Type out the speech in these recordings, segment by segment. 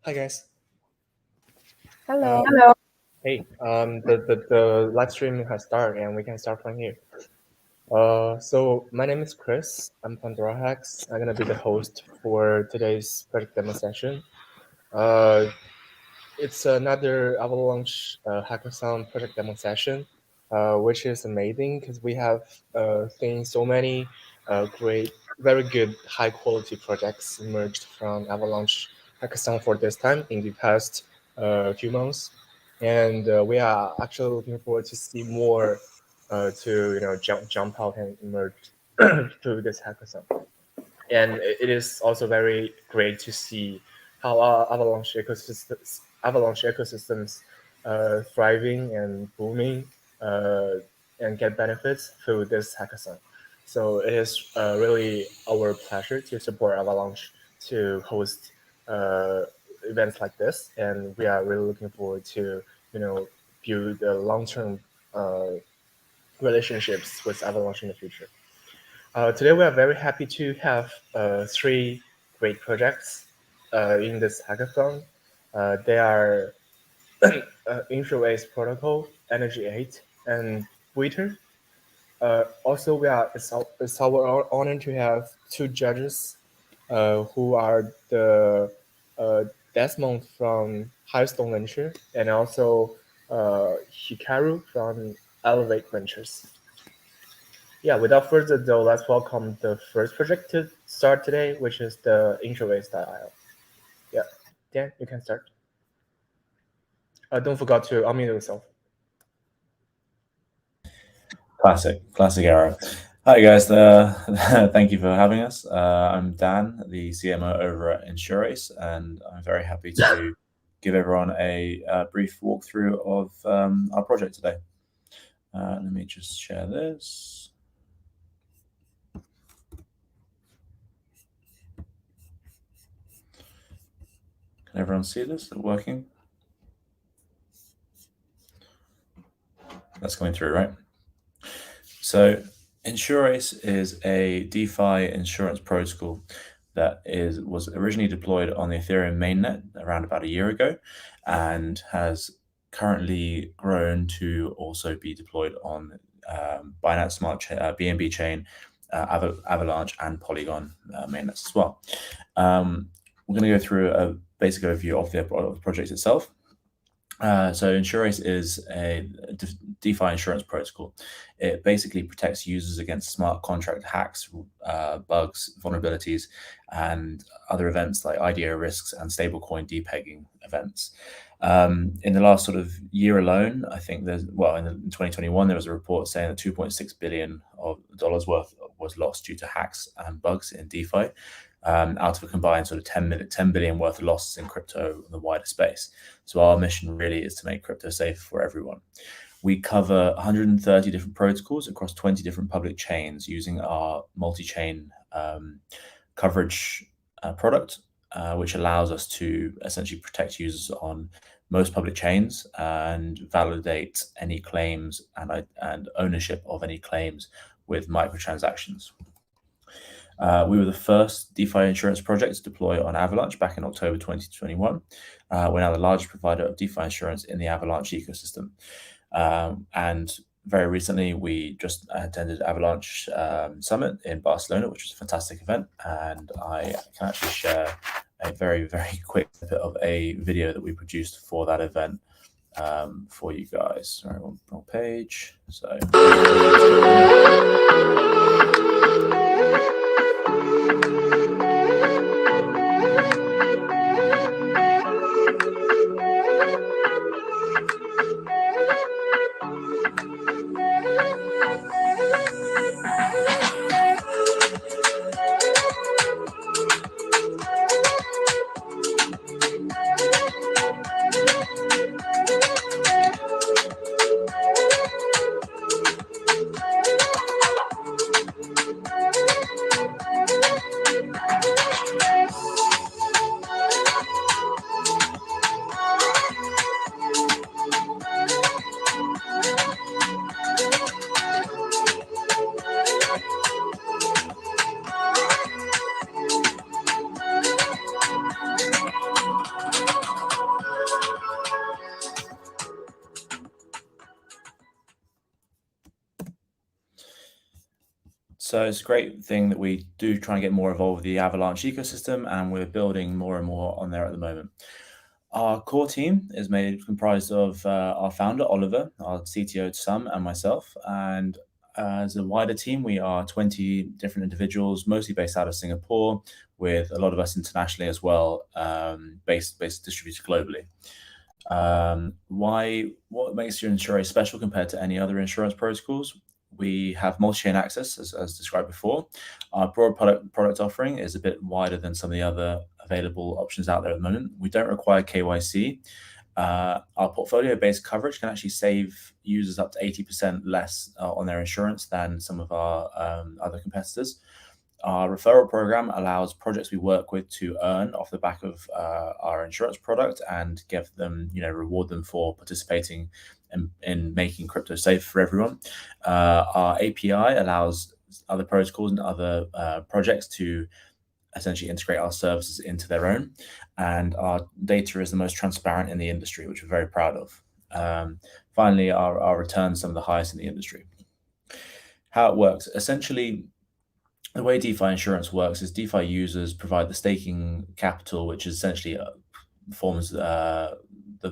Hi guys. Hello. Hello. Hey, the live stream has started and we can start from here. So my name is Chris. I'm from Dorahacks. I'm gonna be the host for today's project demo session. It's another Avalanche Hackathon project demo session, which is amazing because we have seen so many great, very good, high quality projects emerged from Avalanche Hackathon for this time in the past few months, and we are actually looking forward to see more to jump out and emerge through this hackathon. And it is also very great to see how our Avalanche ecosystems thriving and booming and get benefits through this hackathon. So it is really our pleasure to support Avalanche to host events like this, and we are really looking forward to build long-term relationships with Avalanche in the future. Today we are very happy to have three great projects in this hackathon. They are InsurAce Protocol, Energy 8, and bwitter. Also, it's our honor to have two judges who are the Desmond from Hailstone Venture and also Hikaru from Elevate Ventures. Yeah, without further ado, let's welcome the first project to start today, which is the InsurAce.io. Yeah, Dan, you can start. Don't forget to unmute yourself. Classic error. Hi guys, thank you for having us. I'm Dan, the CMO over at InsurAce, and I'm very happy to give everyone a brief walkthrough of our project today. Let me just share this. Can everyone see this? Is it working? That's coming through, right? So InsurAce is a DeFi insurance protocol that was originally deployed on the Ethereum mainnet around about a year ago and has currently grown to also be deployed on Binance Smart BNB chain, Avalanche and Polygon mainnets as well. We're going to go through a basic overview of the project itself. So InsurAce is a DeFi insurance protocol. It basically protects users against smart contract hacks, bugs, vulnerabilities, and other events like IDO risks and stablecoin depegging events. In the last sort of year alone, I think in 2021, there was a report saying that $2.6 billion worth was lost due to hacks and bugs in DeFi. Out of a combined sort of 10 billion worth of losses in crypto in the wider space. So our mission really is to make crypto safe for everyone. We cover 130 different protocols across 20 different public chains using our multi-chain coverage product, which allows us to essentially protect users on most public chains and validate any claims and ownership of any claims with microtransactions. We were the first DeFi insurance project to deploy on Avalanche back in October 2021. We're now the largest provider of DeFi insurance in the Avalanche ecosystem. And very recently, we just attended Avalanche Summit in Barcelona, which was a fantastic event. And I can actually share a very, very quick bit of a video that we produced for that event for you guys. Sorry, wrong page. So. So it's a great thing that we do try and get more involved with the Avalanche ecosystem, and we're building more and more on there at the moment. Our core team is comprised of our founder, Oliver, our CTO, Sam, and myself. And as a wider team, we are 20 different individuals, mostly based out of Singapore, with a lot of us internationally as well, based distributed globally. What makes InsurAce special compared to any other insurance protocols? We have multi-chain access, as described before. Our broad product offering is a bit wider than some of the other available options out there at the moment. We don't require KYC. Our portfolio-based coverage can actually save users up to 80% less on their insurance than some of our other competitors. Our referral program allows projects we work with to earn off the back of our insurance product and give them, reward them for participating in making crypto safe for everyone. Our API allows other protocols and other projects to essentially integrate our services into their own. And our data is the most transparent in the industry, which we're very proud of. Finally, our returns are some of the highest in the industry. How it works, essentially, the way DeFi insurance works is DeFi users provide the staking capital, which essentially forms the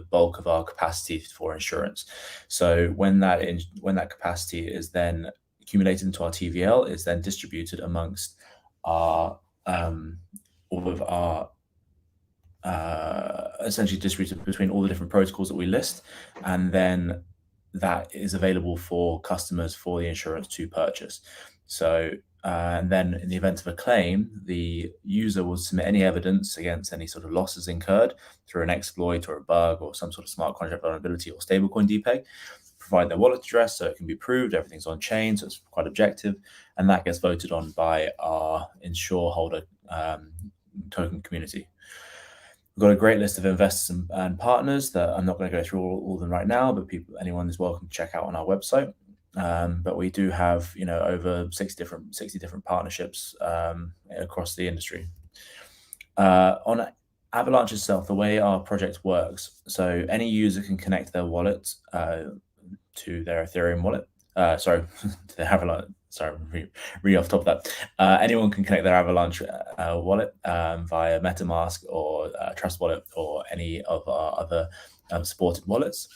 bulk of our capacity for insurance. So when that capacity is then accumulated into our TVL, it's then distributed amongst our all of our essentially distributed between all the different protocols that we list, and then that is available for customers for the insurance to purchase. So and then in the event of a claim, the user will submit any evidence against any sort of losses incurred through an exploit or a bug or some sort of smart contract vulnerability or stablecoin depeg, provide their wallet address so it can be proved, everything's on chain, so it's quite objective, and that gets voted on by our insure holder token community. We've got a great list of investors and partners that I'm not going to go through all of them right now, but anyone is welcome to check out on our website. But we do have, over 60 different partnerships across the industry. On Avalanche itself, the way our project works, so any user can connect their wallet to their Ethereum wallet. To the Avalanche. Sorry, really off top of that. Anyone can connect their Avalanche wallet via MetaMask or Trust Wallet or any of our other supported wallets.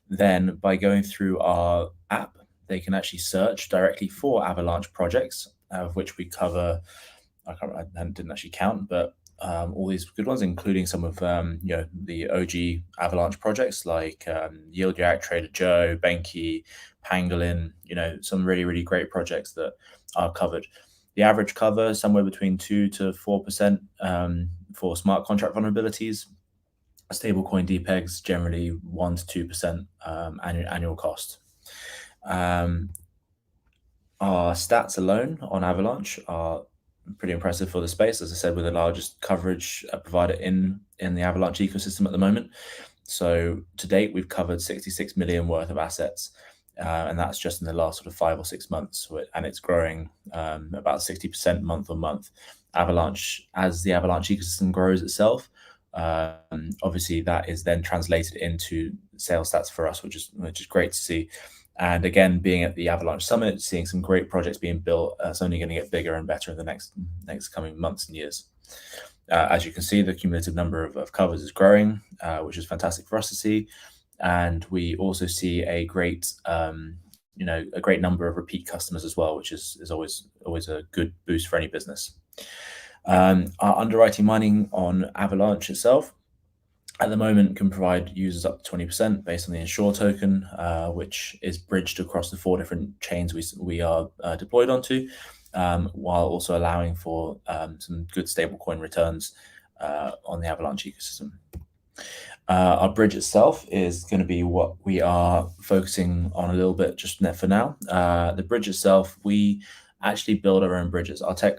Then by going through our app, they can actually search directly for Avalanche projects, of which we cover, I didn't actually count, but all these good ones, including some of the OG Avalanche projects like Yield Yak, Trader Joe, Benki, Pangolin, some really, really great projects that are covered. The average cover somewhere between 2 to 4% for smart contract vulnerabilities. Stablecoin depegs generally 1 to 2% annual cost. Our stats alone on Avalanche are pretty impressive for the space. As I said, we're the largest coverage provider in the Avalanche ecosystem at the moment. So to date, we've covered 66 million worth of assets, and that's just in the last sort of 5 or 6 months, and it's growing about 60% month on month. Avalanche, as the Avalanche ecosystem grows itself, obviously that is then translated into sales stats for us, which is great to see. And again, being at the Avalanche Summit, seeing some great projects being built, it's only going to get bigger and better in the next coming months and years. As you can see, the cumulative number of covers is growing, which is fantastic for us to see. And we also see a great number of repeat customers as well, which is always a good boost for any business. Our underwriting mining on Avalanche itself at the moment can provide users up to 20% based on the Insure token, which is bridged across the 4 different chains we are deployed onto, while also allowing for some good stablecoin returns on the Avalanche ecosystem. Our bridge itself is going to be what we are focusing on a little bit just for now. The bridge itself, we actually build our own bridges. Our tech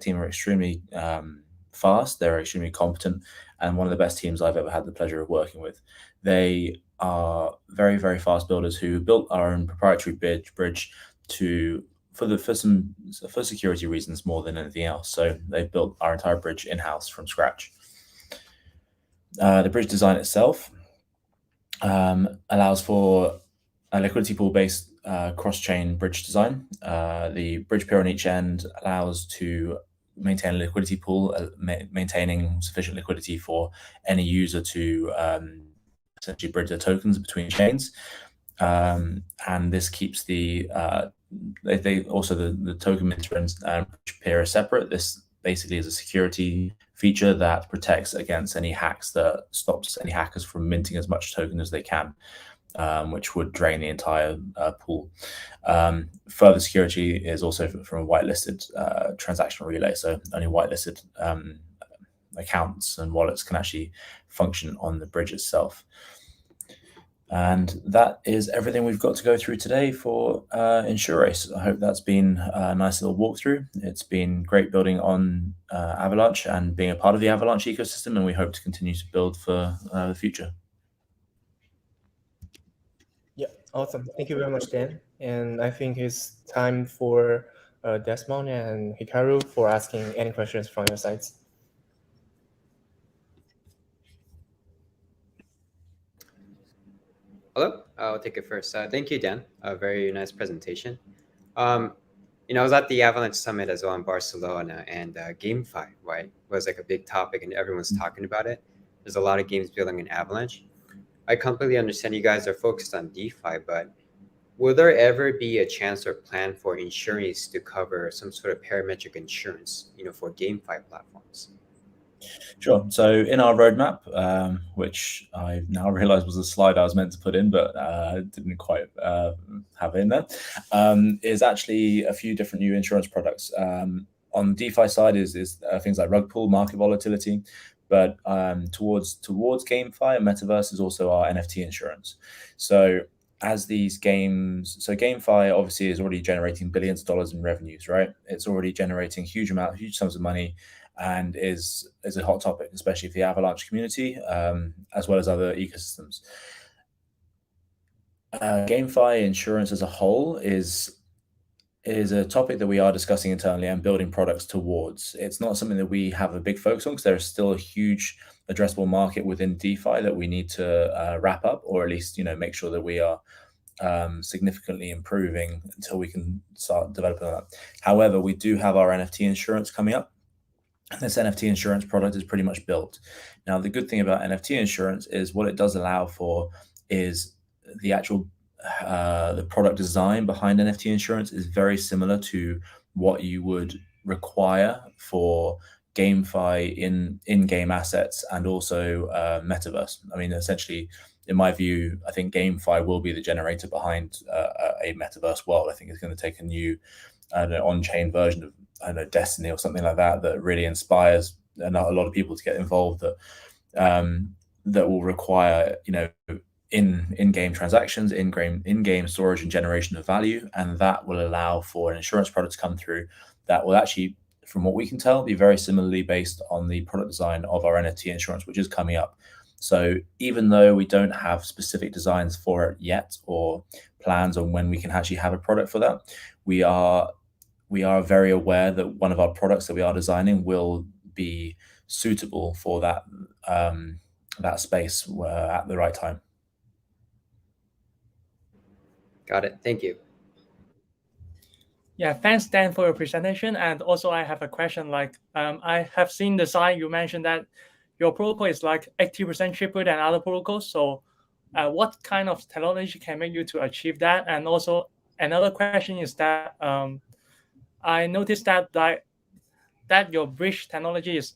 team are extremely fast. They're extremely competent, and one of the best teams I've ever had the pleasure of working with. They are very, very fast builders who built our own proprietary bridge for security reasons more than anything else. So they've built our entire bridge in-house from scratch. The bridge design itself allows for a liquidity pool based cross-chain bridge design. The bridge peer on each end allows to maintain a liquidity pool, maintaining sufficient liquidity for any user to essentially bridge their tokens between chains. And this keeps the token minter and bridge peer are separate. This basically is a security feature that protects against any hacks, that stops any hackers from minting as much token as they can, which would drain the entire pool. Further security is also from a whitelisted transactional relay, so only whitelisted accounts and wallets can actually function on the bridge itself. And that is everything we've got to go through today for InsurAce. I hope that's been a nice little walkthrough. It's been great building on Avalanche and being a part of the Avalanche ecosystem, and we hope to continue to build for the future. Yeah, awesome. Thank you very much, Dan. And I think it's time for Desmond and Hikaru for asking any questions from your sides. Hello, I'll take it first. Thank you, Dan. A very nice presentation. I was at the Avalanche Summit as well in Barcelona, and GameFi, right, was like a big topic, and everyone's talking about it. There's a lot of games building in Avalanche. I completely understand you guys are focused on DeFi, but will there ever be a chance or plan for InsurAce to cover some sort of parametric insurance, for GameFi platforms? Sure. So in our roadmap, which I now realize was a slide I was meant to put in, but didn't quite have in there, is actually a few different new insurance products. On the DeFi side is things like rug pull, market volatility, but towards GameFi and Metaverse is also our NFT insurance. So as these games, so GameFi obviously is already generating billions of dollars in revenues, right? It's already generating huge sums of money, and is a hot topic, especially for the Avalanche community, as well as other ecosystems. GameFi insurance as a whole is a topic that we are discussing internally and building products towards. It's not something that we have a big focus on because there is still a huge addressable market within DeFi that we need to wrap up, or at least make sure that we are significantly improving until we can start developing that. However, we do have our NFT insurance coming up. This NFT insurance product is pretty much built. Now, the good thing about NFT insurance is what it does allow for is the actual the product design behind NFT insurance is very similar to what you would require for GameFi in-game assets and also Metaverse. I mean, essentially, in my view, I think GameFi will be the generator behind a Metaverse world. I think it's going to take a new on-chain version of Destiny or something like that really inspires a lot of people to get involved, that will require in-game transactions, in-game storage and generation of value, and that will allow for an insurance product to come through that will actually, from what we can tell, be very similarly based on the product design of our NFT insurance, which is coming up. So even though we don't have specific designs for it yet or plans on when we can actually have a product for that, we are very aware that one of our products that we are designing will be suitable for that space at the right time. Got it. Thank you. Yeah, thanks, Dan, for your presentation. And also, I have a question. I have seen the slide you mentioned that your protocol is like 80% cheaper than other protocols. So, what kind of technology can make you to achieve that? And also, another question is that I noticed that that your bridge technology is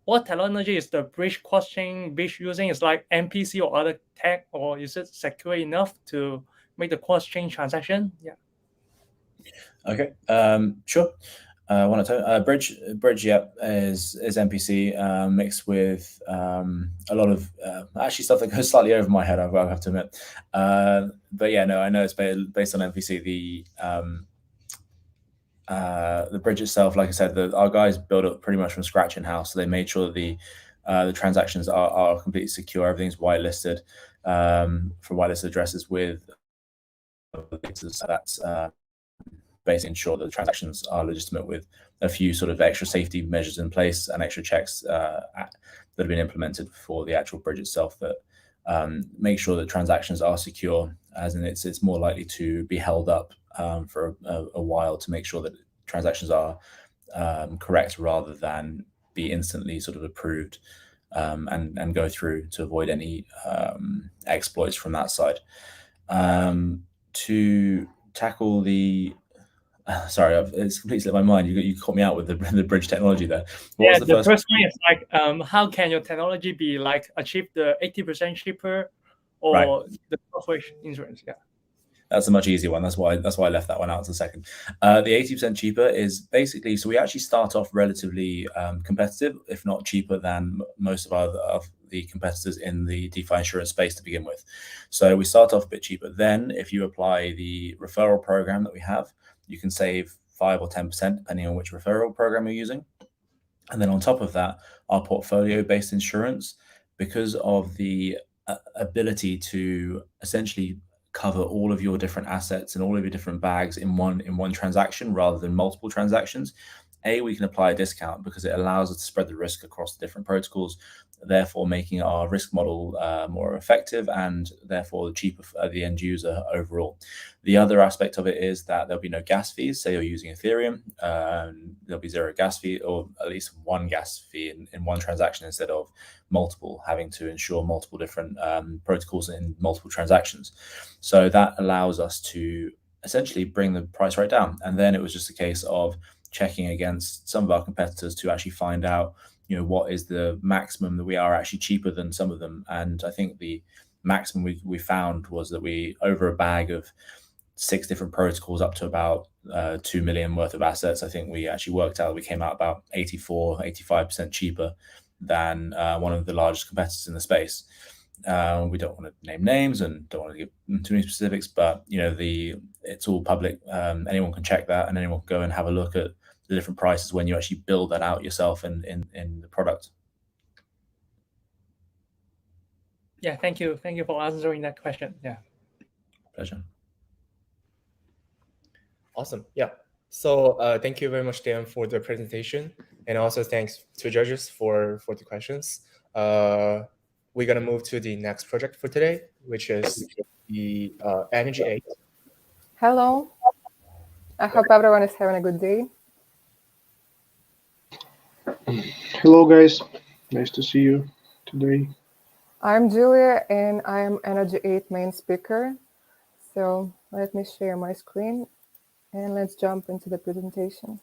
what technology is the bridge cross-chain bridge using? Is like MPC or other tech, or is it secure enough to make the cross-chain transaction? Yeah. Okay. Sure. One at a time. Bridge, yeah, is MPC mixed with a lot of actually stuff that goes slightly over my head. I have to admit. But yeah, no, I know it's based on MPC. The bridge itself, like I said, our guys built it pretty much from scratch in house. So they made sure that the transactions are completely secure. Everything's whitelisted from whitelisted addresses with that's basically ensure that the transactions are legitimate with a few sort of extra safety measures in place and extra checks that have been implemented for the actual bridge itself that make sure that transactions are secure, as in it's more likely to be held up for a while to make sure that transactions are correct rather than be instantly sort of approved and go through, to avoid any exploits from that side. To tackle the sorry, it's completely slipped my mind. You caught me out with the bridge technology there. What was the first one is like, how can your technology be like achieve the 80% cheaper, or right, the software insurance? Yeah, that's a much easier one. That's why I left that one out as a second. The 80% cheaper is basically, so we actually start off relatively competitive, if not cheaper than most of the competitors in the DeFi insurance space to begin with. So we start off a bit cheaper. Then if you apply the referral program that we have, you can save 5 or 10% depending on which referral program you're using. And then on top of that, our portfolio-based insurance, because of the ability to essentially cover all of your different assets and all of your different bags in one transaction rather than multiple transactions, we can apply a discount because it allows us to spread the risk across the different protocols, therefore making our risk model more effective and therefore cheaper for the end user overall. The other aspect of it is that there'll be no gas fees. Say you're using Ethereum, there'll be 0 gas fee, or at least 1 gas fee in one transaction instead of multiple, having to insure multiple different protocols in multiple transactions. So that allows us to essentially bring the price right down. And then it was just a case of checking against some of our competitors to actually find out, what is the maximum that we are actually cheaper than some of them. And I think the maximum we found was that we, over a bag of 6 different protocols up to about 2 million worth of assets, I think we actually worked out we came out about 85% cheaper than one of the largest competitors in the space. We don't want to name names and don't want to give too many specifics, but it's all public. Anyone can check that, and anyone can go and have a look at the different prices when you actually build that out yourself in the product. Yeah, thank you for answering that question. Yeah, pleasure. Awesome. Yeah. So thank you very much, Dan, for the presentation, and also thanks to judges for the questions. We're going to move to the next project for today, which is the Energy 8. Hello. I hope everyone is having a good day. Hello, guys. Nice to see you today. I'm Julia, and I am Energy 8 main speaker. So let me share my screen, and let's jump into the presentation.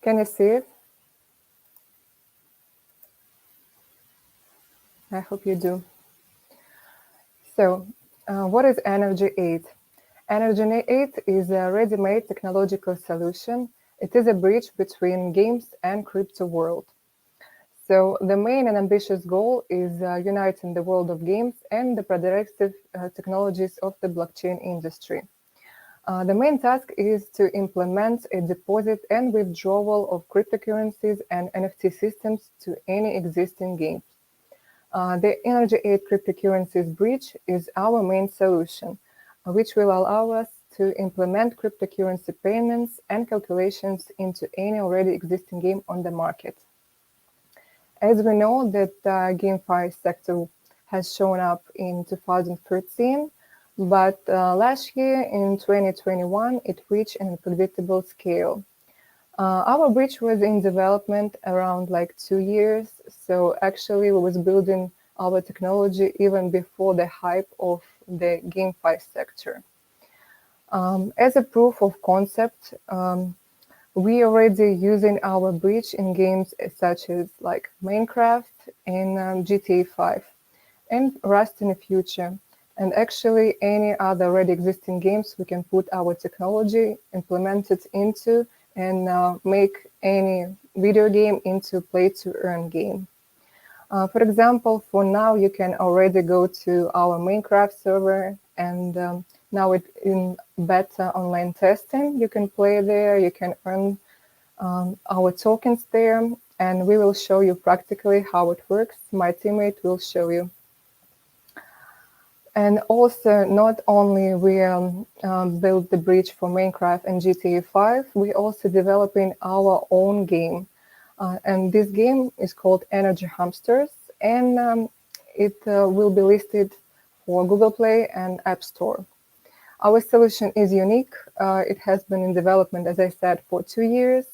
Can you see it? I hope you do. So what is Energy 8? Energy 8 is a ready-made technological solution. It is a bridge between games and crypto world. So the main and ambitious goal is uniting the world of games and the progressive technologies of the blockchain industry. The main task is to implement a deposit and withdrawal of cryptocurrencies and NFT systems to any existing game. The Energy 8 cryptocurrencies bridge is our main solution, which will allow us to implement cryptocurrency payments and calculations into any already existing game on the market. As we know that the GameFi sector has shown up in 2013, but last year in 2021, it reached an unpredictable scale. Our bridge was in development around 2 years, so actually we was building our technology even before the hype of the GameFi sector. As a proof of concept, we already using our bridge in games such as Minecraft and GTA 5 and Rust in the future. And actually any other already existing games we can put our technology implemented into and make any video game into play-to-earn game. For example, for now, you can already go to our Minecraft server, and now it's in beta online testing. You can play there, you can earn our tokens there, and we will show you practically how it works. My teammate will show you. And also, not only we build the bridge for Minecraft and GTA 5, we also developing our own game. And this game is called Energy Hamsters. And it will be listed for Google Play and App Store. Our solution is unique. It has been in development, as I said, for 2 years.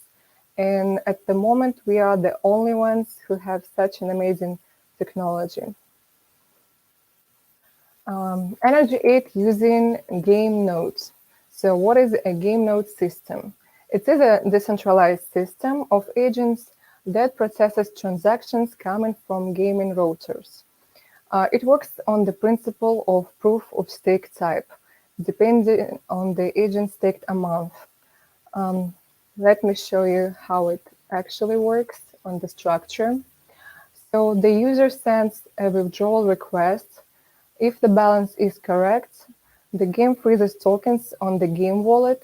And at the moment, we are the only ones who have such an amazing technology. Energy 8 using game nodes. So what is a game node system? It is a decentralized system of agents that processes transactions coming from gaming routers. It works on the principle of proof of stake type, depending on the agent staked amount. Let me show you how it actually works on the structure. So the user sends a withdrawal request. If the balance is correct, the game freezes tokens on the game wallet.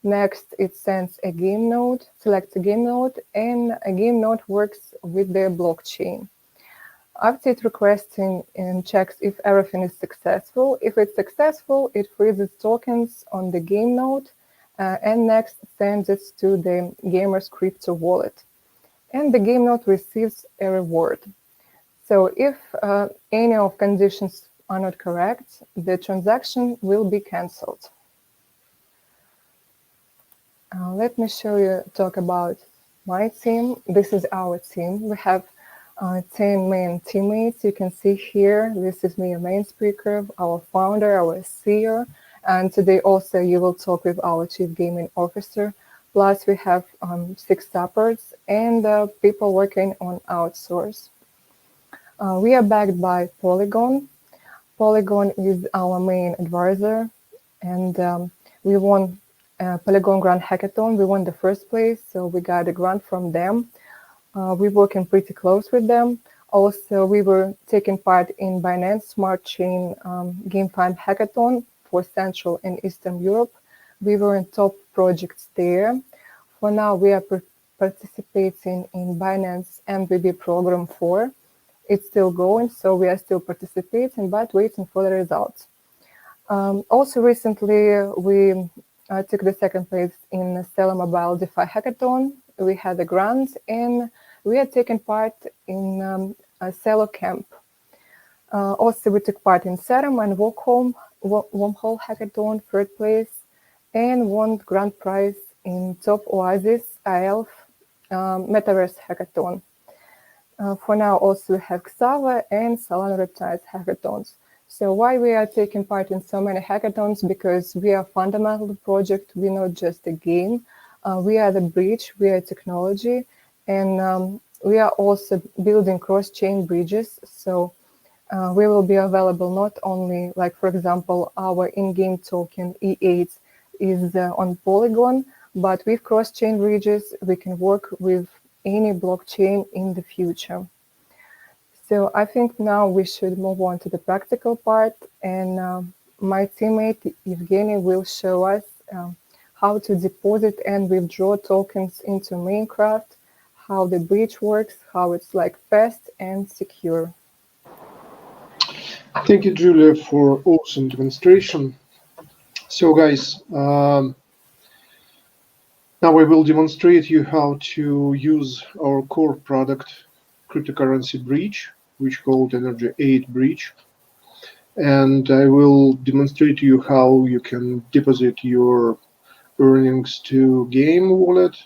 Next, it sends a game node, selects a game node, and a game node works with the blockchain. After it requesting and checks if everything is successful. If it's successful, it freezes tokens on the game node and next sends it to the gamer's crypto wallet. And the game node receives a reward. So if any of conditions are not correct, the transaction will be cancelled. Let me talk about my team. This is our team. We have 10 main teammates. You can see here, this is me, a main speaker, our founder, our CEO. And today also you will talk with our chief gaming officer. Plus we have 6 supports and people working on outsource. We are backed by Polygon. Polygon is our main advisor, and we won Polygon Grant Hackathon. We won the first place, so we got a grant from them. We're working pretty close with them. Also, we were taking part in Binance Smart Chain GameFi Hackathon for Central and Eastern Europe. We were in top projects there. For now, we are participating in Binance MVB Program 4. It's still going, so we are still participating, but waiting for the results. Also recently, we took the second place in Stellar Mobile DeFi Hackathon. We had a grant, and we are taking part in a Celo Camp. Also, we took part in Serum and Wormhole Hackathon, third place, and won grand prize in Top Oasis IELF Metaverse Hackathon. For now, also we have XII and Solana Reptiles hackathons. So why we are taking part in so many hackathons? Because we are a fundamental project. We're not just a game. We are the bridge. We are technology, and we are also building cross-chain bridges. So we will be available not only, like for example, our in-game token E8 is on Polygon, but with cross-chain bridges, we can work with any blockchain in the future. So I think now we should move on to the practical part, and my teammate Evgeny will show us how to deposit and withdraw tokens into Minecraft, how the bridge works, how it's like fast and secure. Thank you, Julia, for awesome demonstration. So guys, now I will demonstrate you how to use our core product, cryptocurrency bridge, which called Energy 8 bridge. And I will demonstrate to you how you can deposit your earnings to game wallet,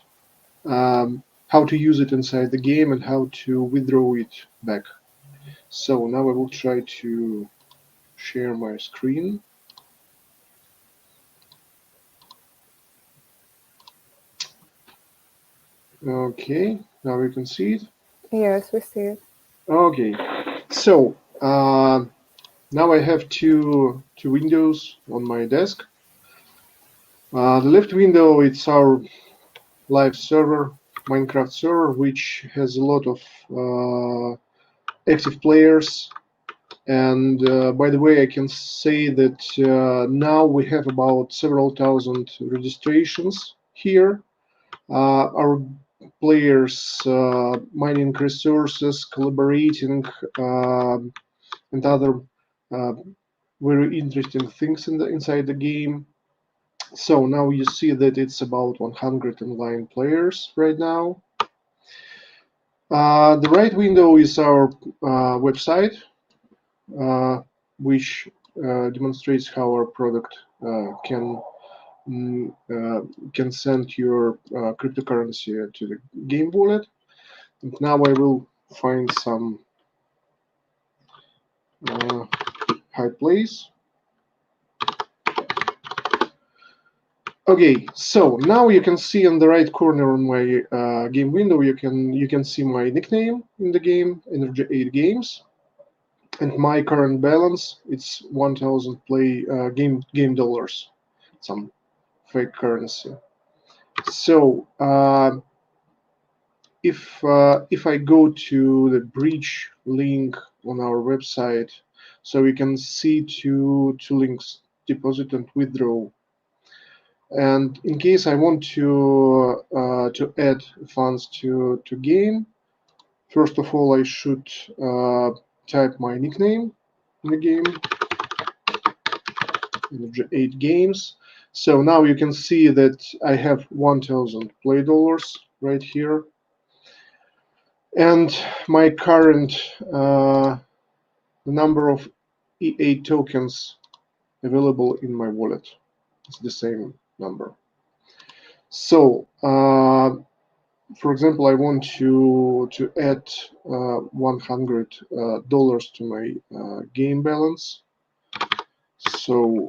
how to use it inside the game, and how to withdraw it back. So now I will try to share my screen. Okay, now you can see it. Yes, we see it. Okay, so now I have two windows on my desk. The left window, it's our live server, Minecraft server, which has a lot of active players. And by the way, I can say that now we have about several thousand registrations here. Our players mining resources, collaborating, and other very interesting things inside the game. So now you see that it's about 100 online players right now. The right window is our website, which demonstrates how our product can send your cryptocurrency to the game wallet. And now I will find some high place. Okay, so now you can see in the right corner on my game window, you can see my nickname in the game, Energy 8 Games, and my current balance. It's 1,000 game dollars, some fake currency. So if I go to the bridge link on our website, so we can see two links: deposit and withdraw. And in case I want to add funds to game, first of all, I should type my nickname in the game, Energy 8 Games. So now you can see that I have 1,000 play dollars right here, and my current number of E8 tokens available in my wallet is the same number. So, for example, I want to add $100 to my game balance. So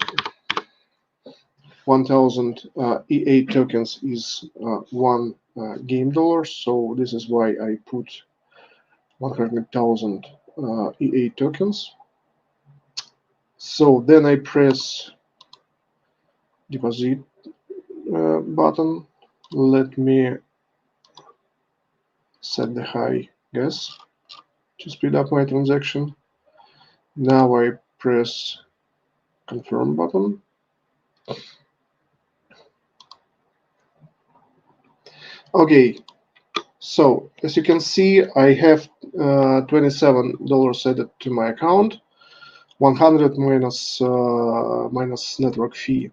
1,000 E8 tokens is one game dollar. So this is why I put 100,000 E8 tokens. So then I press deposit button. Let me set the high gas to speed up my transaction. Now I press confirm button. Okay, so as you can see, I have $27 added to my account, 100 minus network fee,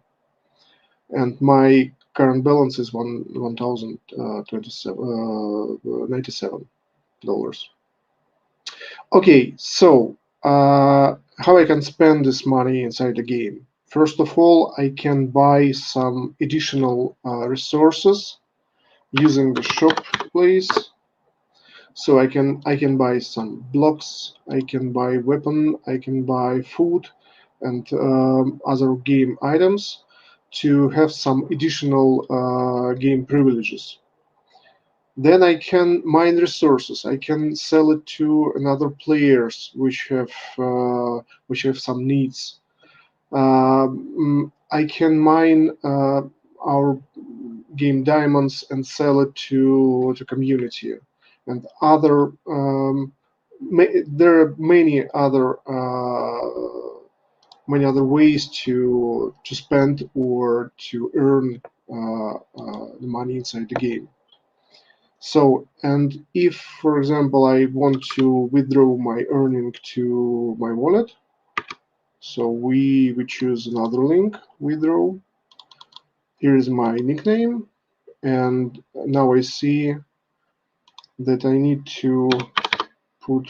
and my current balance is $1,097. Okay, so how I can spend this money inside the game? First of all, I can buy some additional resources using the shop place. So I can buy some blocks, I can buy weapon, I can buy food and other game items to have some additional game privileges. Then I can mine resources. I can sell it to another players which have some needs. I can mine our game diamonds and sell it to community and other. There are many other ways to spend or to earn the money inside the game. So, and if, for example, I want to withdraw my earning to my wallet, so we choose another link, withdraw. Here is my nickname, and now I see that I need to put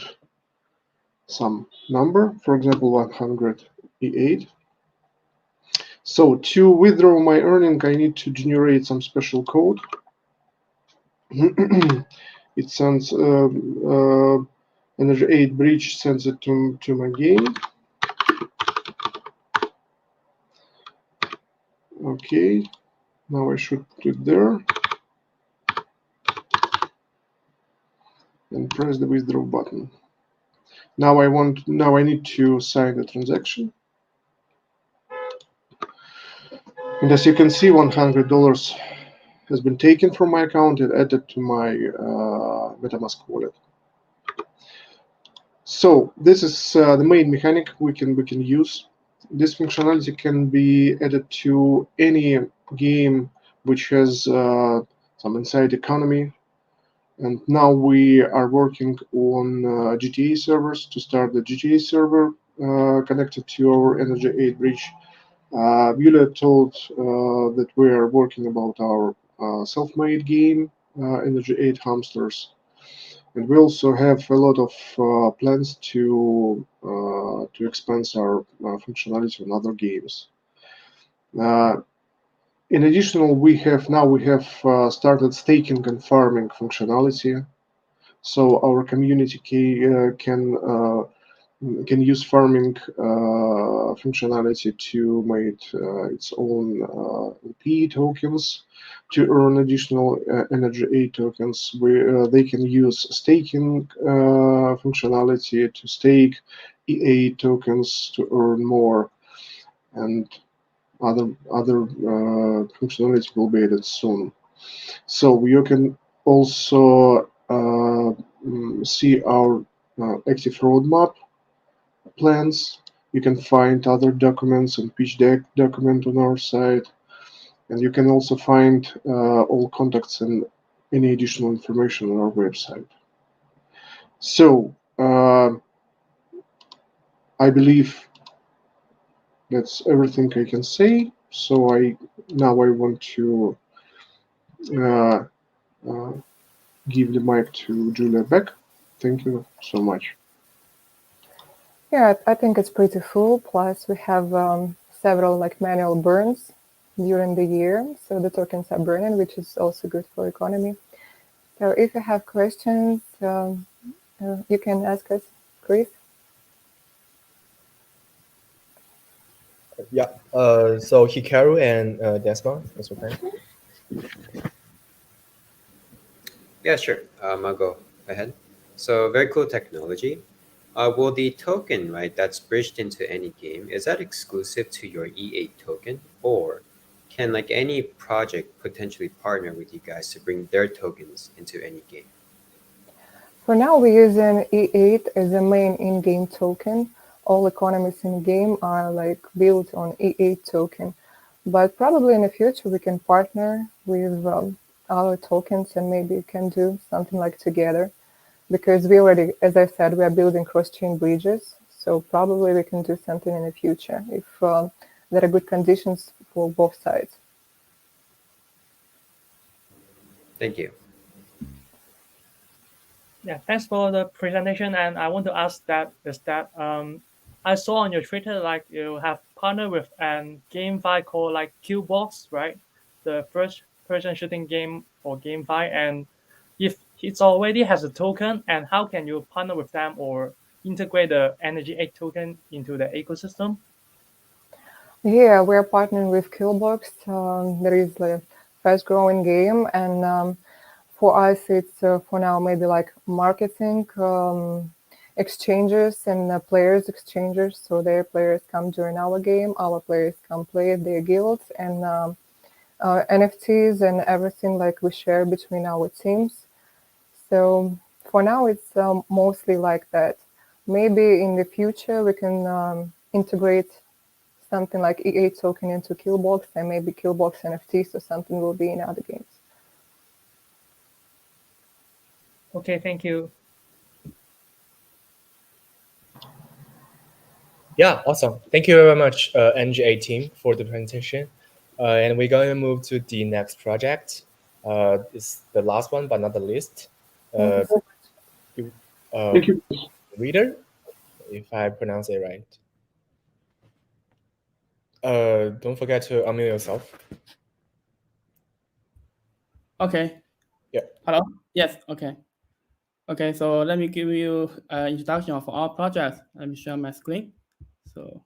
some number, for example, 100 E8. So to withdraw my earning, I need to generate some special code. It sends Energy 8 bridge sends it to my game. Okay, now I should put it there and press the withdraw button. Now I need to sign the transaction. And as you can see, $100 has been taken from my account and added to my MetaMask wallet. So this is the main mechanic we can use. This functionality can be added to any game which has some inside economy. And now we are working on GTA servers to start the GTA server connected to our Energy 8 bridge. Yulia told that we are working about our self-made game, Energy 8 Hamsters. And we also have a lot of plans to expand our functionality on other games. In addition, we have started staking and farming functionality, so our community can use farming functionality to make its own LP tokens to earn additional Energy 8 tokens. They can use staking functionality to stake EA tokens to earn more, and other functionality will be added soon. So you can also see our active roadmap plans. You can find other documents and pitch deck document on our site, and you can also find all contacts and any additional information on our website. So I believe that's everything I can say. So I want to give the mic to Julia back. Thank you so much. Yeah, I think it's pretty full. Plus, we have several manual burns during the year, so the tokens are burning, which is also good for economy. So if you have questions, you can ask us, Chris. Yeah. So Hikaru and Desmond, that's okay. Yeah, sure. I'll go ahead. So very cool technology. Will the token, right, that's bridged into any game, is that exclusive to your E8 token, or can any project potentially partner with you guys to bring their tokens into any game? For now, we're using E8 as a main in-game token. All economies in game are built on E8 token, but probably in the future we can partner with our tokens and maybe can do something together, because we already, as I said, we are building cross-chain bridges, so probably we can do something in the future if there are good conditions for both sides. Thank you. Yeah, thanks for the presentation. And I want to ask I saw on your Twitter you have partnered with a GameFi called Qbox, right? The first-person shooting game for GameFi. And if it already has a token, and how can you partner with them or integrate the Energy 8 token into the ecosystem? Yeah, we're partnering with Qbox. There is a fast-growing game, and for us, it's for now maybe marketing exchanges and players exchanges. So their players come join our game, our players come play at their guilds, and NFTs and everything we share between our teams. So for now, it's mostly like that. Maybe in the future we can integrate something like E8 token into Qbox, and maybe Qbox NFTs or something will be in other games. Okay, thank you. Yeah, awesome. Thank you very much, NGA team, for the presentation. And we're going to move to the next project. It's the last one, but not the least. Thank you so much. Thank you. Reader, if I pronounce it right. Don't forget to unmute yourself. Okay. Yeah. Hello? Yes, okay. Okay, so let me give you an introduction of our project. Let me share my screen. So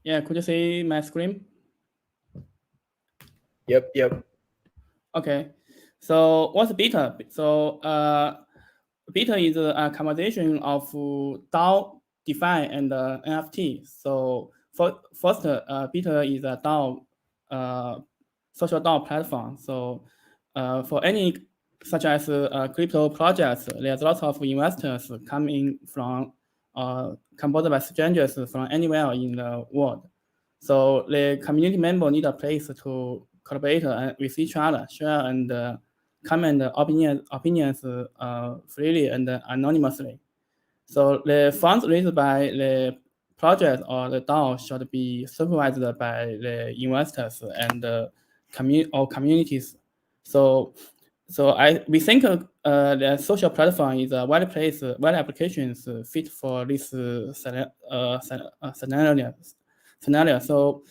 yeah, could you see my screen? Yep. Okay. So what's beta? So beta is a combination of DAO, DeFi, and NFT. So first, beta is a DAO, social DAO platform. So for any such as crypto projects, there's lots of investors coming from composed by strangers from anywhere in the world. So the community member need a place to collaborate with each other, share and comment opinions freely and anonymously. So the funds raised by the project or the DAO should be supervised by the investors and communities. So we think the social platform is a well place, well applications fit for this scenario. So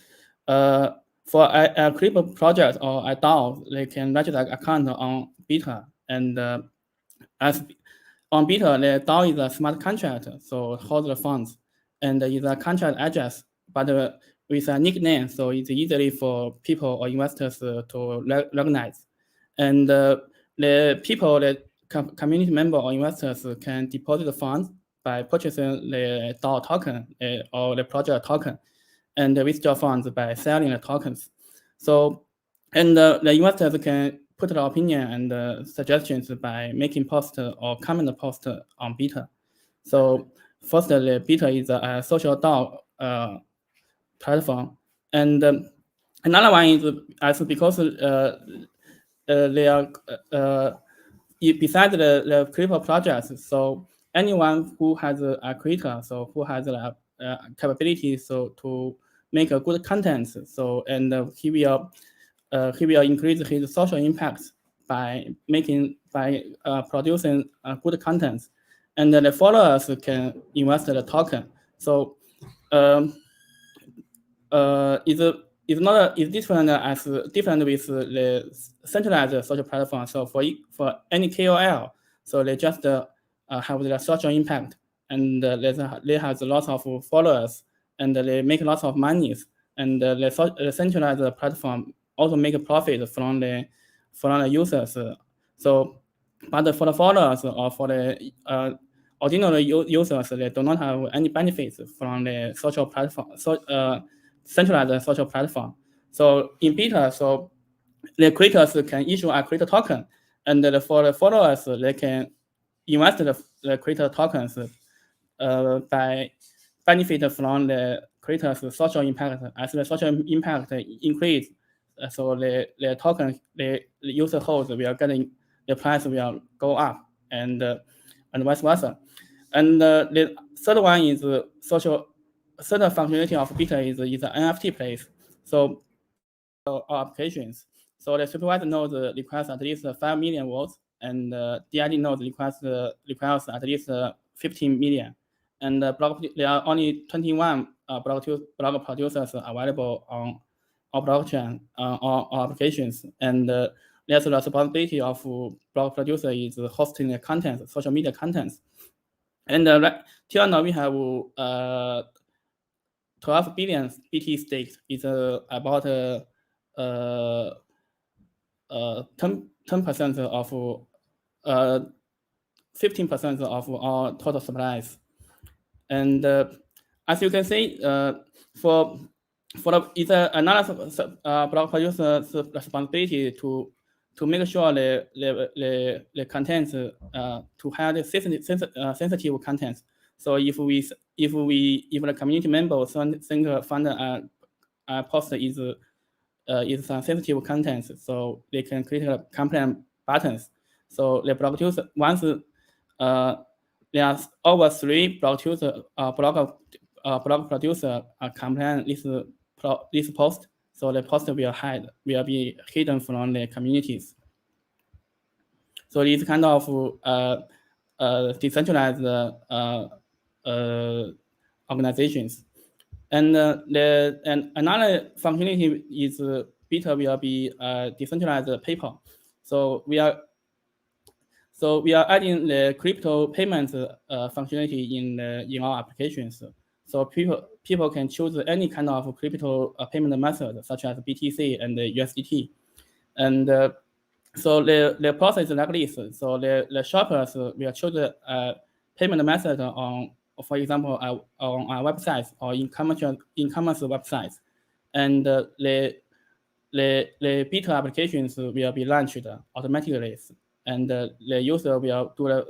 for a crypto project or a DAO, they can register an account on bwitter, and as on bwitter, the DAO is a smart contract, so holds the funds, and is a contract address, but with a nickname, so it's easily for people or investors to recognize. And the people, the community member or investors can deposit the funds by purchasing the DAO token or the project token, and withdraw funds by selling the tokens. So, and the investors can put their opinion and suggestions by making post or comment post on bwitter. So first, the bwitter is a social DAO platform, and another one is because they are besides the crypto projects. So anyone who has a creator, so who has a capability, so to make a good content, so and he will increase his social impact by producing good content, and the followers can invest the token. So it's different with the centralized social platform. So for any KOL, so they just have their social impact, and they have lots of followers, and they make lots of money, and the centralized platform also make a profit from the users. So, but for the followers or for the ordinary users, they do not have any benefits from the social platform, centralized social platform. So in bwitter, so the creators can issue a creator token, and for the followers, they can invest the creator tokens by benefit from the creators' social impact. As the social impact increase, so the token the user holds will getting the price will go up, and vice versa. And the third one is social. Third functionality of bwitter is an NFT place. So our applications. So the supervised node requires at least 5 million votes, and DID node requires at least 15 million. And there are only 21 block producers available on our blockchain or applications, and there's the responsibility of block producer is hosting the content, social media content. And till now we have 12 billion BT stakes. Is about 10% of 15% of our total supplies. And as you can see, it's another block producer's responsibility to make sure the contents to have the sensitive contents. So if the community members think fund a post is some sensitive contents, so they can create a complaint buttons. So the block producer, once there are over 3 block producer complain this post, so the post will be hidden from the communities. So these kind of decentralized organizations. And another functionality is bwitter will be decentralized PayPal. So we are adding the crypto payments functionality in our applications. So people can choose any kind of crypto payment method, such as BTC and USDT. And so the process is like this. So the shoppers will choose a payment method on, for example, on our websites or in commerce websites, and the bwitter applications will be launched automatically, and the user will do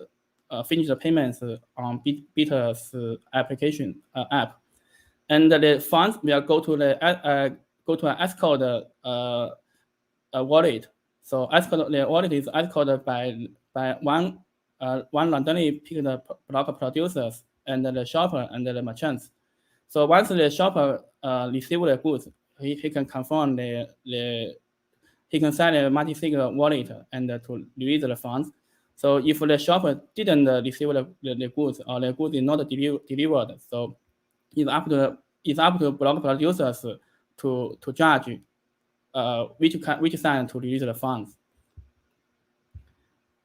finish the payments on bwitter's application app, and the funds will go to an escrow wallet. So the wallet is escrowed by one randomly picked block producers and the shopper and the merchants. So once the shopper receives the goods, he can confirm he can sign a multi-sig wallet and to release the funds. So if the shopper didn't receive the goods or the goods is not delivered, so it's up to block producers to judge which sign to release the funds.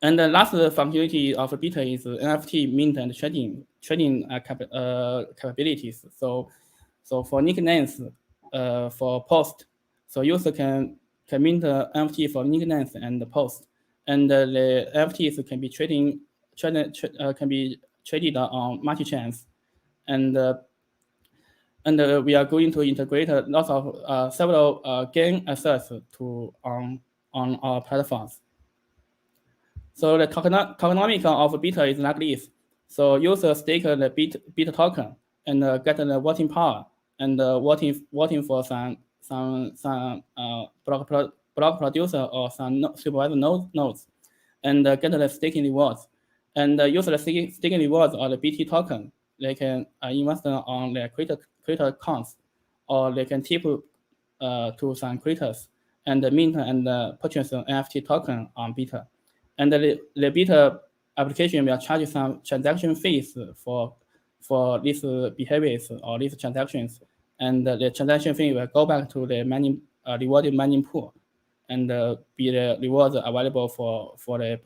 And the last functionality of bwitter is NFT mint and trading capabilities. So for nicknames, for post, so user can mint NFT for nicknames and post, and the NFTs can be traded on multi-chains, and we are going to integrate lots of several game assets on our platforms. So the tokenomics of bwitter is like this. So users stake the bit token and get the voting power and voting for some block producer or some supervisor nodes and get the staking rewards. And use the staking rewards or the BT token. They can invest on their creator accounts, or they can tip to some creators and mint and purchase an NFT token on bwitter. And the bwitter application will charge some transaction fees for these behaviors or these transactions, and the transaction fee will go back to the rewarded mining pool, and be the rewards available for the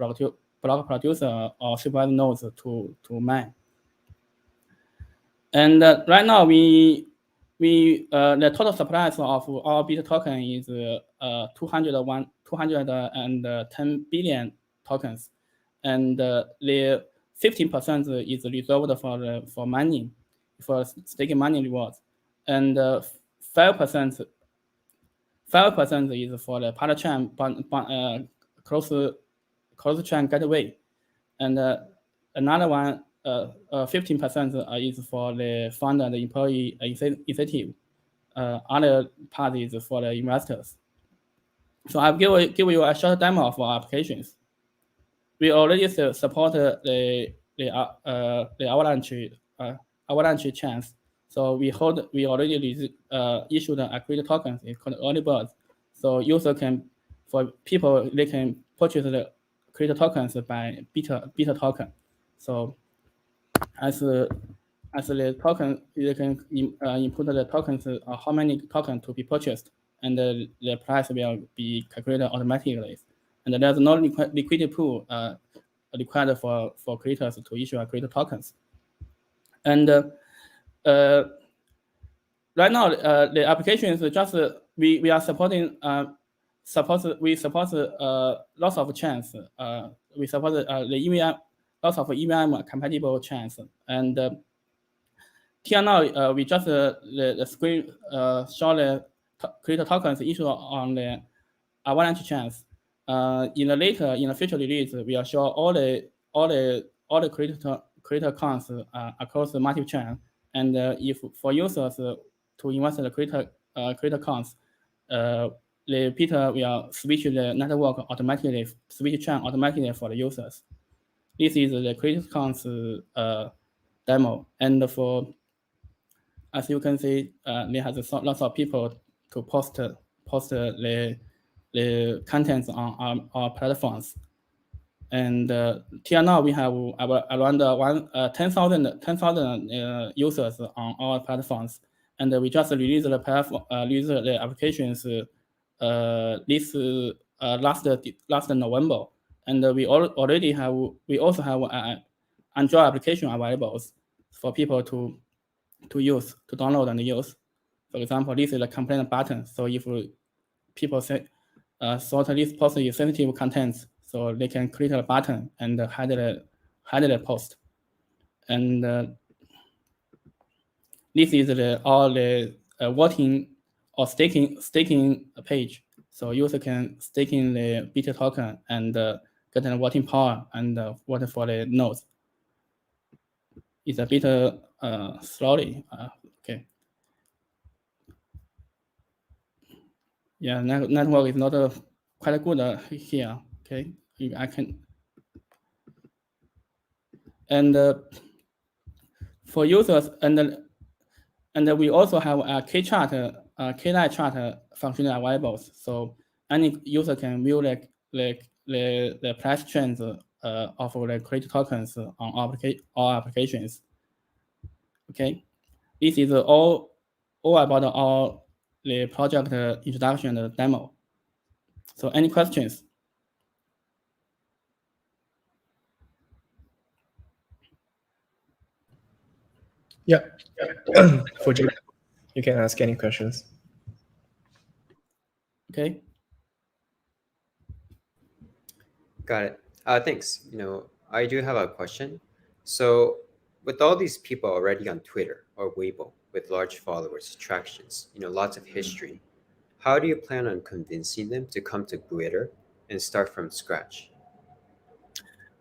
block producer or supervisor nodes to mine. And right now the total supply of our bwitter token is 210 billion tokens, and the 15% is reserved for mining, for staking mining rewards, and 5% is for the partner chain close chain gateway, and another one 15% is for the fund and the employee incentive. Other part is for the investors. So I'll give you a short demo of our applications. We already support the Avalanche chains. So we already issued a creator tokens. It's called early bird. So people can purchase the creator tokens by bwitter token. So as the token, you can input the tokens, how many tokens to be purchased, and the price will be calculated automatically. And there's no liquidity pool required for creators to issue creator tokens. And right now, the application is just we are supporting we support lots of chains. We support the EVM, lots of EVM compatible chains. And till now, we just the screen show the creator tokens issued on the Avalanche chains. In the future release, we will show all the creator accounts across the multi chain. And if for users to invest in the creator accounts, the bwitter will switch the network automatically, switch chain automatically for the users. This is the creator accounts demo, and as you can see, there has lots of people to post the contents on our platforms. And till now, we have around 10,000 users on our platforms, and we just released the applications this last November, and we also have an Android application available for people to use, to download and use. For example, this is a complaint button. So if people say sort this post is sensitive contents, so they can click a button and hide the post. And this is all the voting or staking page. So user can stake in the bwitter token and get a voting power and vote for the nodes. It's a bit slowly. Okay. Yeah, network is not quite good here. Okay, I can. And for users, and And we also have a K-chart, K-line chart function available. So any user can view the price trends of the credit tokens on all applications. Okay, this is all about the project introduction and demo. So any questions? Yeah. For Jake, you can ask any questions. Okay. Got it. Thanks. I do have a question. So with all these people already on Twitter or Weibo with large followers, attractions, lots of history, how do you plan on convincing them to come to bwitter and start from scratch?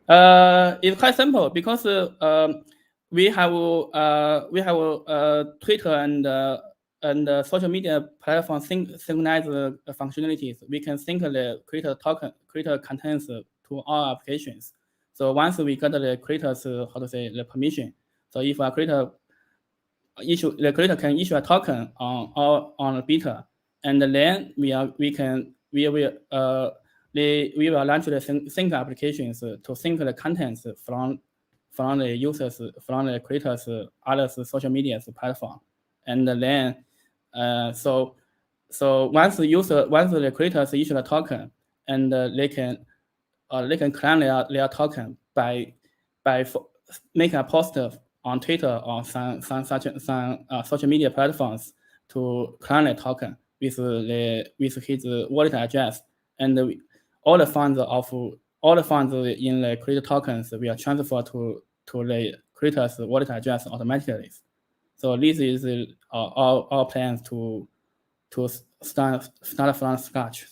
It's quite simple because we have Twitter and social media platform synchronize functionalities. We can sync the creator contents to all applications. So once we get the creators the permission, so if a creator can issue a token on a beta, and then we will launch the sync applications to sync the contents from the users, from the creators, other social media platform, and then so once the creators issue a token, and they can claim their token by making a post on Twitter or some social media platforms to claim the token with his wallet address, and all the funds in the creator tokens will transfer to the creator's wallet address automatically. So this is our plans to start from scratch.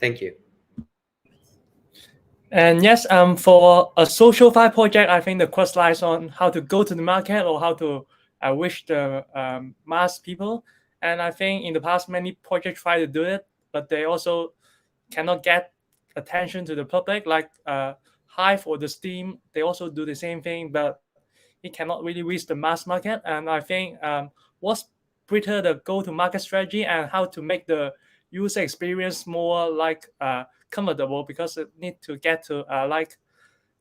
Thank you. And yes, for a socialfi project, I think the question lies on how to go to the market or how to reach the mass people. And I think in the past, many projects try to do it, but they also cannot get attention to the public. Like Hive or the Steam, they also do the same thing, but it cannot really reach the mass market. And I think what's bwitter the go-to-market strategy and how to make the user experience more comfortable, because it need to get to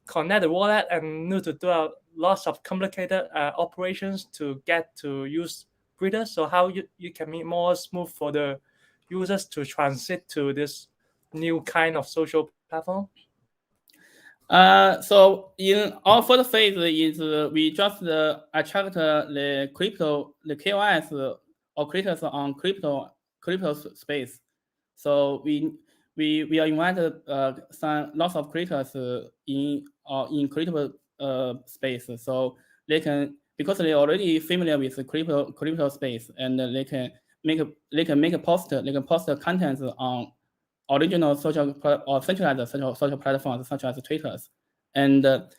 connect the wallet and need to do lots of complicated operations to get to use bwitter. So how you can make more smooth for the users to transit to this new kind of social platform? So in our first phase is we just attract the KOS or creators on crypto space. So we are invited lots of creators in crypto space. So they can, because they are already familiar with the crypto space, and they can make a post. They can post the contents on original social or centralized social platforms such as Twitter's, and on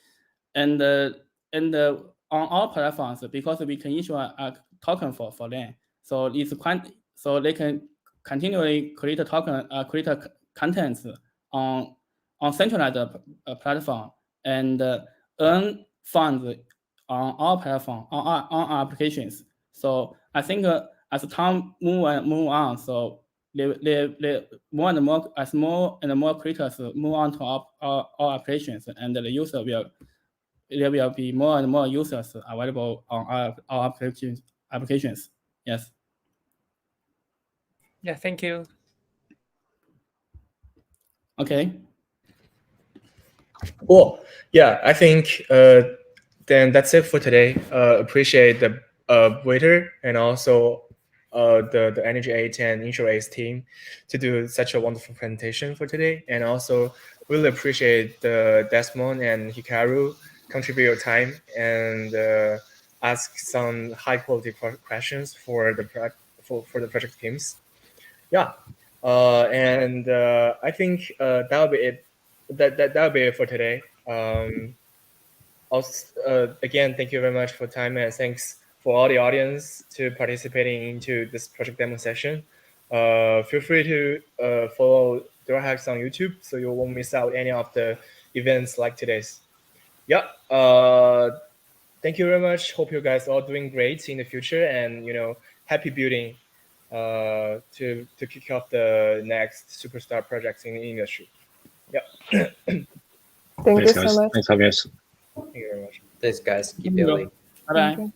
all platforms, because we can issue a token for them. So so they can continually create contents on centralized platform and earn funds on our platform, on our applications. So I think as time move on, so they more and more, as more and more creators move on to our applications, and the user there will be more and more users available on our applications. Yes. Yeah, thank you. Okay. Cool. Yeah, I think then that's it for today. Appreciate the bwitter and also the Energy 8 and InsurAce team to do such a wonderful presentation for today, and also really appreciate Desmond and Hikaru contribute your time and ask some high quality questions for the project teams. Yeah, and I think that'll be it. That'll be it for today. Also, again, thank you very much for time, and thanks for all the audience to participating into this project demo session. Feel free to follow Dorahacks on YouTube so you won't miss out any of the events like today's. Yeah. thank you very much. Hope you guys all doing great in the future, and happy building to kick off the next superstar projects in the industry. Yep. Thank you guys. so much. Thanks, Javier. Thank you very much. Thanks, guys. Keep Thank you. building. Bye bye. Thank you.